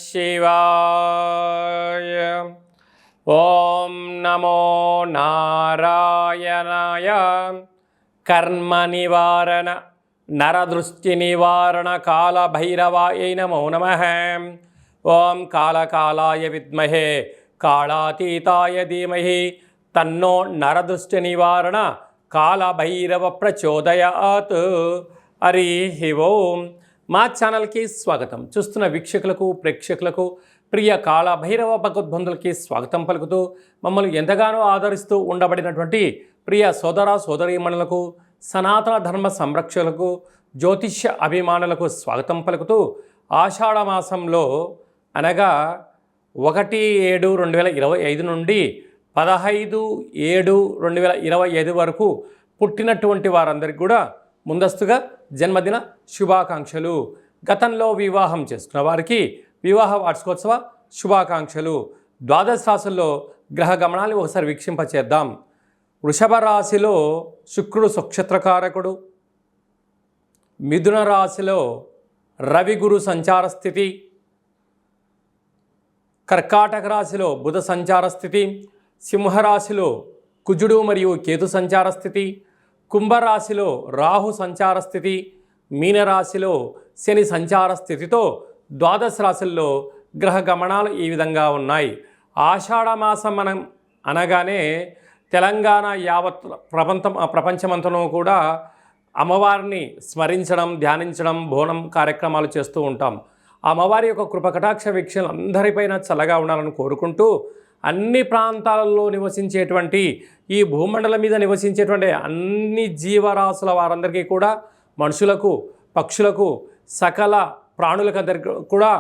శివాయ. ఓం నమో నారాయణాయ. కర్మ నివారణ నరదృష్టి నివారణ కాళభైరవాయ నమో నమః. ఓం కాళకాలాయ విద్మహే కాళాతీతాయ ధీమహి తన్నో నరదృష్టి నివారణ కాళభైరవ ప్రచోదయాత్. హరి ఓం. మా ఛానల్కి స్వాగతం. చూస్తున్న వీక్షకులకు ప్రేక్షకులకు ప్రియ కాళభైరవ భగవద్బంధులకి స్వాగతం పలుకుతూ మమ్మల్ని ఎంతగానో ఆదరిస్తూ ఉండబడినటువంటి ప్రియ సోదర సోదరీమణులకు సనాతన ధర్మ సంరక్షకులకు జ్యోతిష్య అభిమానులకు స్వాగతం పలుకుతూ ఆషాఢ మాసంలో అనగా 1/7/2025 నుండి 15/7/2025 వరకు పుట్టినటువంటి వారందరికీ కూడా ముందస్తుగా జన్మదిన శుభాకాంక్షలు. గతంలో వివాహం చేసుకున్న వారికి వివాహ వార్షికోత్సవ శుభాకాంక్షలు. ద్వాదశ రాశుల్లో గ్రహ గమనాన్ని ఒకసారి వీక్షింపచేద్దాం. వృషభ రాశిలో శుక్రుడు నక్షత్రకారకుడు. మిథున రాశిలో రవి గురు సంచార స్థితి. కర్కాటక రాశిలో బుధ సంచార స్థితి. సింహరాశిలో కుజుడు మరియు కేతు సంచార స్థితి. కుంభరాశిలో రాహు సంచార స్థితి. మీనరాశిలో శని సంచార స్థితితో ద్వాదశ రాశుల్లో గ్రహ గమనాలు ఈ విధంగా ఉన్నాయి. ఆషాఢ మాసం మనం అనగానే తెలంగాణ యావత్ ప్రపంచమంతను కూడా అమ్మవారిని స్మరించడం, ధ్యానించడం, బోనం కార్యక్రమాలు చేస్తూ ఉంటాం. అమ్మవారి యొక్క కృపకటాక్ష వీక్షణలు అందరిపైన చల్లగా ఉండాలని కోరుకుంటూ అన్ని ప్రాంతాలలో నివసించేటువంటి ఈ భూమండలం మీద నివసించేటువంటి అన్ని జీవరాశుల వారందరికీ కూడా మనుషులకు, పక్షులకు, సకల ప్రాణులకు కూడా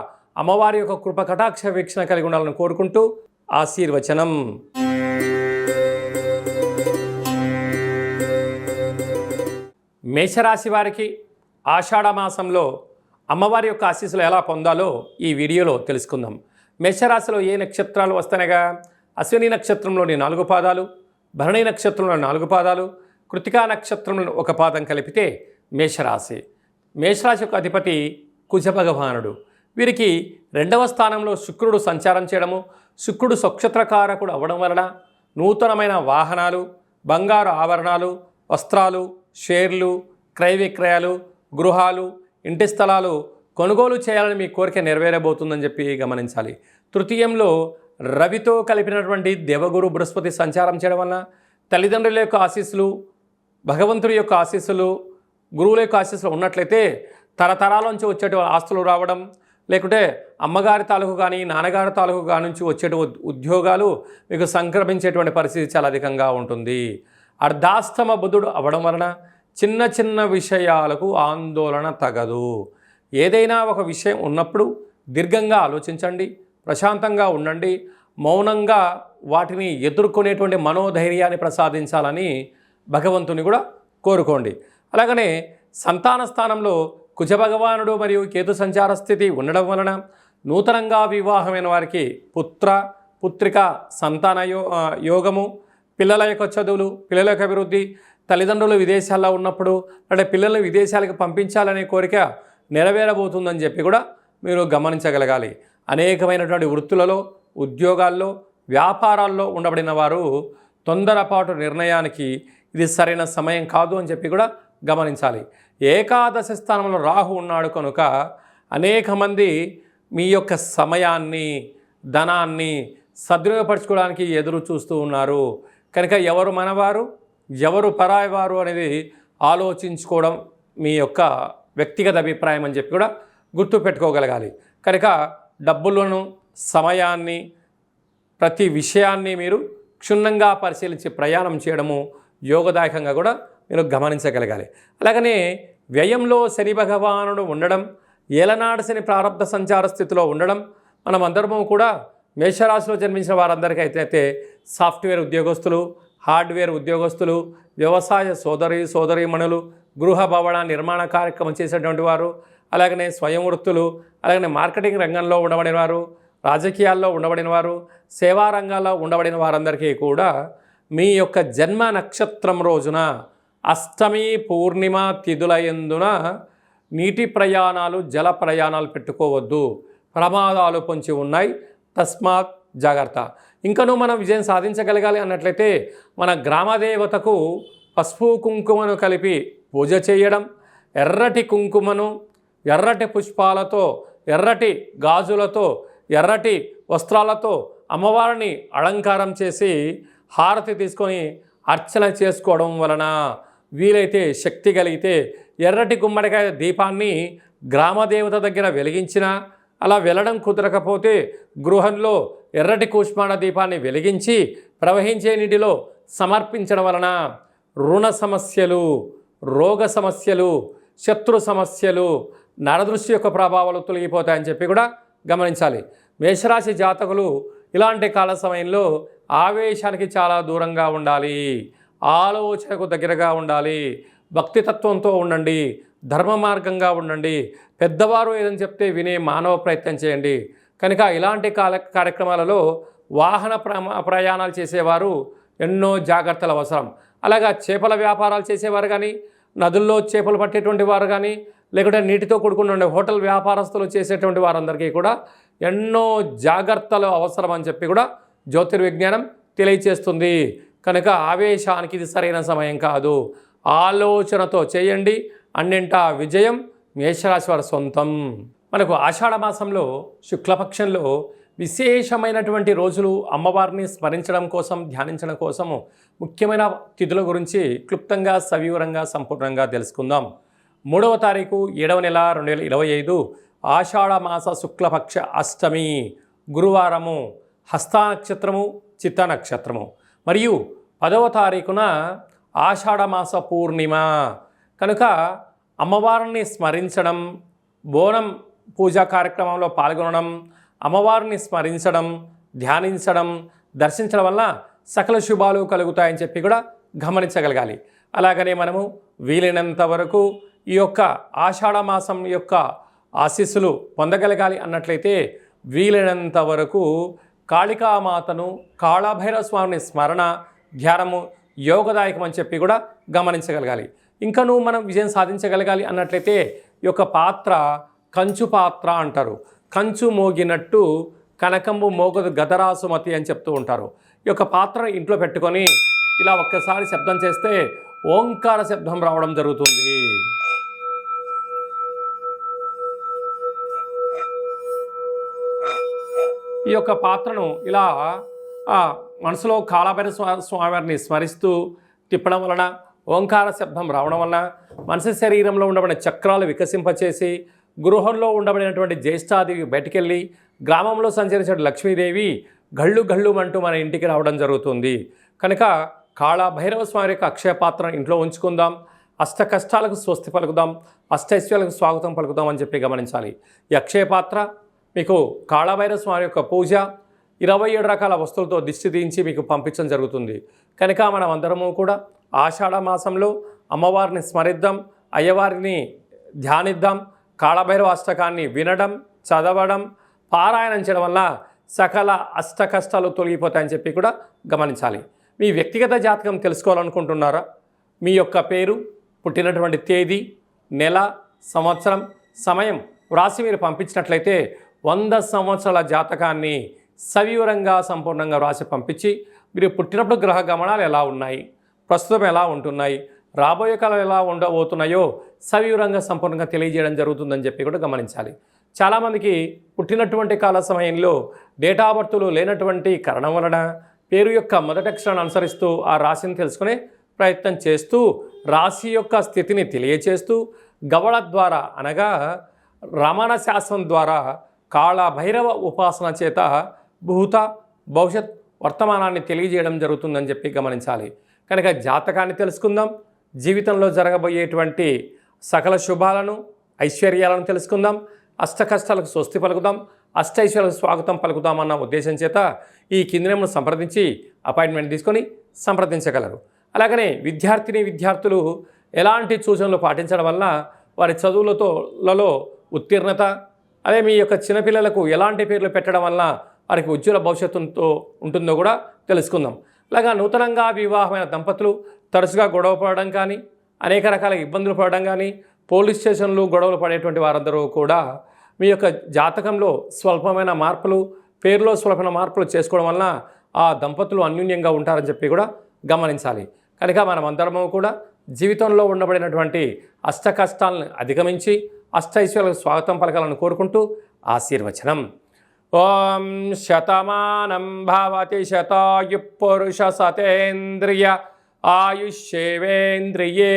అమ్మవారి యొక్క కృపకటాక్ష వీక్షణ కలిగి ఉండాలని కోరుకుంటూ ఆశీర్వచనం. మేషరాశి వారికి ఆషాఢ మాసంలో అమ్మవారి యొక్క ఆశీస్సులు ఎలా పొందాలో ఈ వీడియోలో తెలుసుకుందాం. మేషరాశిలో ఏ నక్షత్రాలు వస్తానగా అశ్విని నక్షత్రంలోని 4 పాదాలు, భరణి నక్షత్రంలోని 4 పాదాలు, కృతికా నక్షత్రంలో 1 పాదం కలిపితే మేషరాశి. మేషరాశి యొక్క అధిపతి కుజ భగవానుడు. వీరికి 2వ స్థానంలో శుక్రుడు సంచారం చేయడము, శుక్రుడు నక్షత్రకారకుడు అవ్వడం వలన నూతనమైన వాహనాలు, బంగారు ఆభరణాలు, వస్త్రాలు, షేర్లు, క్రయ విక్రయాలు, గృహాలు, ఇంటి స్థలాలు కొనుగోలు చేయాలని మీ కోరిక నెరవేరబోతుందని చెప్పి గమనించాలి. తృతీయంలో రవితో కలిపినటువంటి దేవగురు బృహస్పతి సంచారం చేయడం వలన తల్లిదండ్రుల యొక్క ఆశీస్సులు, భగవంతుడి యొక్క ఆశీస్సులు, గురువుల యొక్క ఆశీస్సులు ఉన్నట్లయితే తరతరాల నుంచి వచ్చేటువంటి ఆస్తులు రావడం, లేకుంటే అమ్మగారి తాలూకు కానీ నాన్నగారి తాలూకు కానీ నుంచి వచ్చేటువంటి ఉద్యోగాలు మీకు సంక్రమించేటువంటి పరిస్థితి చాలా అధికంగా ఉంటుంది. అర్ధాస్తమ బుధుడు అవ్వడం వలన చిన్న చిన్న విషయాలకు ఆందోళన తగదు. ఏదైనా ఒక విషయం ఉన్నప్పుడు దీర్ఘంగా ఆలోచించండి, ప్రశాంతంగా ఉండండి, మౌనంగా వాటిని ఎదుర్కొనేటువంటి మనోధైర్యాన్ని ప్రసాదించాలని భగవంతుని కూడా కోరుకోండి. అలాగనే సంతాన స్థానంలో కుజభగవానుడు మరియు కేతు సంచార స్థితి ఉండడం వలన నూతనంగా వివాహమైన వారికి పుత్ర పుత్రిక సంతాన యోగము, పిల్లల యొక్క చదువులు, పిల్లల యొక్క అభివృద్ధి, తల్లిదండ్రులు విదేశాల్లో ఉన్నప్పుడు అంటే పిల్లల్ని విదేశాలకు పంపించాలనే కోరిక నెరవేరబోతుందని చెప్పి కూడా మీరు గమనించగలగాలి. అనేకమైనటువంటి వృత్తులలో, ఉద్యోగాల్లో, వ్యాపారాల్లో ఉండబడిన వారు తొందరపాటు నిర్ణయానికి ఇది సరైన సమయం కాదు అని చెప్పి కూడా గమనించాలి. ఏకాదశ స్థానంలో రాహు ఉన్నాడు కనుక అనేక మంది మీ యొక్క సమయాన్ని, ధనాన్ని సద్వినియోగపరచుకోవడానికి ఎదురు చూస్తూ ఉన్నారు. కనుక ఎవరు మనవారు, ఎవరు పరాయివారు అనేది ఆలోచించుకోవడం మీ యొక్క వ్యక్తిగత అభిప్రాయం అని చెప్పి కూడా గుర్తుపెట్టుకోగలగాలి. కనుక డబ్బులను, సమయాన్ని, ప్రతి విషయాన్ని మీరు క్షుణ్ణంగా పరిశీలించి ప్రయాణం చేయడము యోగదాయకంగా కూడా మీరు గమనించగలగాలి. అలాగనే వ్యయంలో శని భగవానుడు ఉండడం, ఏలనాడు శని ప్రారంభ సంచార స్థితిలో ఉండడం, మనమందరము కూడా మేషరాశిలో జన్మించిన వారందరికీ అయితే సాఫ్ట్వేర్ ఉద్యోగస్తులు, హార్డ్వేర్ ఉద్యోగస్తులు, వ్యవసాయ సోదరీమణులు, గృహ భవన నిర్మాణ కార్యక్రమం చేసేటువంటి వారు, అలాగనే స్వయం వృత్తులు, అలాగనే మార్కెటింగ్ రంగంలో ఉండబడిన వారు, రాజకీయాల్లో ఉండబడిన వారు, సేవా రంగాల్లో ఉండబడిన వారందరికీ కూడా మీ యొక్క జన్మ నక్షత్రం రోజున అష్టమి పూర్ణిమ తిథుల యందున నీటి ప్రయాణాలు, జల ప్రయాణాలు పెట్టుకోవద్దు. ప్రమాదాలు పొంచి ఉన్నాయి. తస్మాత్ జాగ్రత్త. ఇంకనూ మనం విజయం సాధించగలగాలి అన్నట్లయితే మన గ్రామదేవతకు పసుపు కుంకుమను కలిపి పూజ చేయడం, ఎర్రటి కుంకుమను ఎర్రటి పుష్పాలతో, ఎర్రటి గాజులతో, ఎర్రటి వస్త్రాలతో అమ్మవారిని అలంకారం చేసి హారతి తీసుకొని అర్చన చేసుకోవడం వలన, వీలైతే శక్తి కలిగితే ఎర్రటి గుమ్మడికాయ దీపాన్ని గ్రామదేవత దగ్గర వెలిగించిన, అలా వెళ్ళడం కుదరకపోతే గృహంలో ఎర్రటి కూష్మాండ దీపాన్ని వెలిగించి ప్రవహించే నీటిలో సమర్పించడం వలన రుణ సమస్యలు, రోగ సమస్యలు, శత్రు సమస్యలు, నరదృష్టి యొక్క ప్రభావాలు తొలగిపోతాయని చెప్పి కూడా గమనించాలి. మేషరాశి జాతకులు ఇలాంటి కాల సమయంలో ఆవేశానికి చాలా దూరంగా ఉండాలి, ఆలోచనకు దగ్గరగా ఉండాలి, భక్తితత్వంతో ఉండండి, ధర్మ మార్గంగా ఉండండి, పెద్దవారు ఏదని చెప్తే వినే మానవ ప్రయత్నం చేయండి. కనుక ఇలాంటి కార్యక్రమాలలో వాహన ప్రయాణాలు చేసేవారు ఎన్నో జాగ్రత్తలు అవసరం. అలాగా చేపల వ్యాపారాలు చేసేవారు కానీ, నదుల్లో చేపలు పట్టేటువంటి వారు కానీ, లేకుంటే నీటితో కూడుకున్న హోటల్ వ్యాపారస్తులు చేసేటువంటి వారందరికీ కూడా ఎన్నో జాగ్రత్తలు అవసరం అని చెప్పి కూడా జ్యోతిర్విజ్ఞానం తెలియచేస్తుంది. కనుక ఆవేశానికి ఇది సరైన సమయం కాదు, ఆలోచనతో చేయండి, అన్నింటా విజయం మేషరాశి వారి సొంతం. మనకు ఆషాఢ మాసంలో శుక్లపక్షంలో విశేషమైనటువంటి రోజులు అమ్మవారిని స్మరించడం కోసం, ధ్యానించడం కోసము ముఖ్యమైన తిథుల గురించి క్లుప్తంగా, సవివరంగా, సంపూర్ణంగా తెలుసుకుందాం. 3వ తారీఖు 7వ నెల 2025 ఆషాఢ మాస శుక్లపక్ష అష్టమి గురువారము, హస్త నక్షత్రము, చిత్త నక్షత్రము. మరియు 10వ తారీఖున ఆషాఢ మాస పూర్ణిమ. కనుక అమ్మవారిని స్మరించడం, బోనం పూజా కార్యక్రమంలో పాల్గొనడం, అమ్మవారిని స్మరించడం, ధ్యానించడం, దర్శించడం వల్ల సకల శుభాలు కలుగుతాయని చెప్పి కూడా గమనించగలగాలి. అలాగనే మనము వీలైనంత వరకు ఈ యొక్క ఆషాఢ మాసం యొక్క ఆశీస్సులు పొందగలగాలి అన్నట్లయితే వీలైనంత వరకు కాళికామాతను, కాళభైరవ స్వామిని స్మరణ, ధ్యానము యోగదాయకం అని చెప్పి కూడా గమనించగలగాలి. ఇంకనూ మనం విజయం సాధించగలగాలి అన్నట్లయితే ఈ యొక్క పాత్ర కంచు పాత్ర అంటారు. కంచు మోగినట్టు కనకంబు మోగదు గదరాసుమతి అని చెప్తూ ఉంటారు. ఈ యొక్క పాత్రను ఇంట్లో పెట్టుకొని ఇలా ఒక్కసారి శబ్దం చేస్తే ఓంకార శబ్దం రావడం జరుగుతుంది. ఈ యొక్క పాత్రను ఇలా మనసులో కాళభైరవ స్వామివారిని స్మరిస్తూ తిప్పడం వలన, ఓంకార శబ్దం రావడం వలన మనిషి శరీరంలో ఉండబడిన చక్రాలు వికసింపచేసి గృహంలో ఉండబడినటువంటి జ్యేష్ఠాదేవి బయటికెళ్ళి గ్రామంలో సంచరించే లక్ష్మీదేవి గళ్ళు గళ్ళు అంటూ మన ఇంటికి రావడం జరుగుతుంది. కనుక కాళభైరవ స్వామి యొక్క అక్షయపాత్రను ఇంట్లో ఉంచుకుందాం, అష్ట కష్టాలకు స్వస్తి పలుకుదాం, అష్టైశ్వర్యాలకు స్వాగతం పలుకుదాం అని చెప్పి గమనించాలి. ఈ అక్షయపాత్ర మీకు కాళభైరవ స్వామి యొక్క పూజ 27 రకాల వస్తువులతో దిష్టి తీయించి మీకు పంపించడం జరుగుతుంది. కనుక మనం అందరము కూడా ఆషాఢ మాసంలో అమ్మవారిని స్మరిద్దాం, అయ్యవారిని ధ్యానిద్దాం, కాళభైరవ అష్టకాన్ని వినడం, చదవడం, పారాయణం చేయడం వల్ల సకల అష్ట కష్టాలు తొలగిపోతాయని చెప్పి కూడా గమనించాలి. మీ వ్యక్తిగత జాతకం తెలుసుకోవాలనుకుంటున్నారా? మీ యొక్క పేరు, పుట్టినటువంటి తేదీ, నెల, సంవత్సరం, సమయం వ్రాసి మీరు పంపించినట్లయితే 100 సంవత్సరాల జాతకాన్ని సవివరంగా, సంపూర్ణంగా వ్రాసి పంపించి మీరు పుట్టినప్పుడు గ్రహ గమనాలు ఎలా ఉన్నాయి, ప్రస్తుతం ఎలా ఉంటున్నాయి, రాబోయే కాలం ఎలా ఉండబోతున్నాయో సవివరంగా, సంపూర్ణంగా తెలియజేయడం జరుగుతుందని చెప్పి కూడా గమనించాలి. చాలామందికి పుట్టినటువంటి కాల సమయంలో డేటా బర్తులు లేనటువంటి కారణం వలన పేరు యొక్క మొదటి అక్షరాన్ని అనుసరిస్తూ ఆ రాశిని తెలుసుకునే ప్రయత్నం చేస్తూ, రాశి యొక్క స్థితిని తెలియచేస్తూ గవళ ద్వారా అనగా రమణ శాస్త్రం ద్వారా కాళభైరవ ఉపాసన చేత భూత, భవిష్యత్, వర్తమానాన్ని తెలియజేయడం జరుగుతుందని చెప్పి గమనించాలి. కనుక జాతకాన్ని తెలుసుకుందాం, జీవితంలో జరగబోయేటువంటి సకల శుభాలను, ఐశ్వర్యాలను తెలుసుకుందాం, అష్ట కష్టాలకు స్వస్తి పలుకుదాం, అష్టైశ్వర్యాలకు స్వాగతం పలుకుదామన్న ఉద్దేశం చేత ఈ కింది నెంబర్ను సంప్రదించి అపాయింట్మెంట్ తీసుకొని సంప్రదించగలరు. అలాగనే విద్యార్థులు ఎలాంటి సూచనలు పాటించడం వల్ల వారి చదువులలో ఉత్తీర్ణత, అదే మీ యొక్క చిన్నపిల్లలకు ఎలాంటి పేర్లు పెట్టడం వల్ల వారికి ఉజ్వల భవిష్యత్తుతో ఉంటుందో కూడా తెలుసుకుందాం. అలాగా నూతనంగా వివాహమైన దంపతులు తరచుగా గొడవ పడడం కానీ, అనేక రకాల ఇబ్బందులు పడడం కానీ, పోలీస్ స్టేషన్లు గొడవలు పడేటువంటి వారందరూ కూడా మీ యొక్క జాతకంలో స్వల్పమైన మార్పులు, పేరులో స్వల్పమైన మార్పులు చేసుకోవడం వలన ఆ దంపతులు అన్యోన్యంగా ఉంటారని చెప్పి కూడా గమనించాలి. కనుక మనమందరము కూడా జీవితంలో ఉండబడినటువంటి అష్ట కష్టాలను అధిగమించి అష్టైశ్వర్యాలకు స్వాగతం పలకాలను కోరుకుంటూ ఆశీర్వచనం. ఓం శతమానం భవతి శతాయు పురుష సతేంద్రియ ఆయుష్యేవేంద్రియే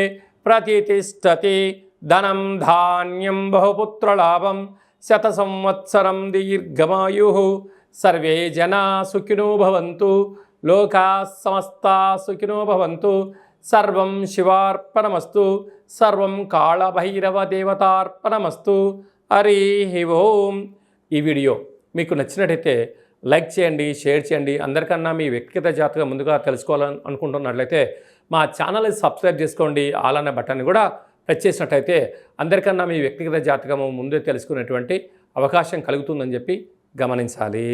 ప్రతిష్టతి ధనం ధాన్యం బహుపుత్రలాభం శత సంవత్సరం దీర్ఘమాయు. సర్వే జనా సుఖినో భవంతు, లోకా సమస్తా సుఖినో భవంతు. సర్వం శివార్పణమస్తు, సర్వం కాళభైరవ దేవతార్పణమస్తు. హరి ఓం. ఈ వీడియో మీకు నచ్చినట్టయితే లైక్ చేయండి, షేర్ చేయండి. అందరికన్నా మీ వ్యక్తిగత జాతకం ముందుగా తెలుసుకోవాలని అనుకుంటున్నట్లయితే మా ఛానల్ని సబ్స్క్రైబ్ చేసుకోండి. ఆల్ అనే బటన్ని కూడా ప్రెస్ చేసినట్టయితే అందరికన్నా మీ వ్యక్తిగత జాతకము ముందే తెలుసుకునేటువంటి అవకాశం కలుగుతుందని చెప్పి గమనించాలి.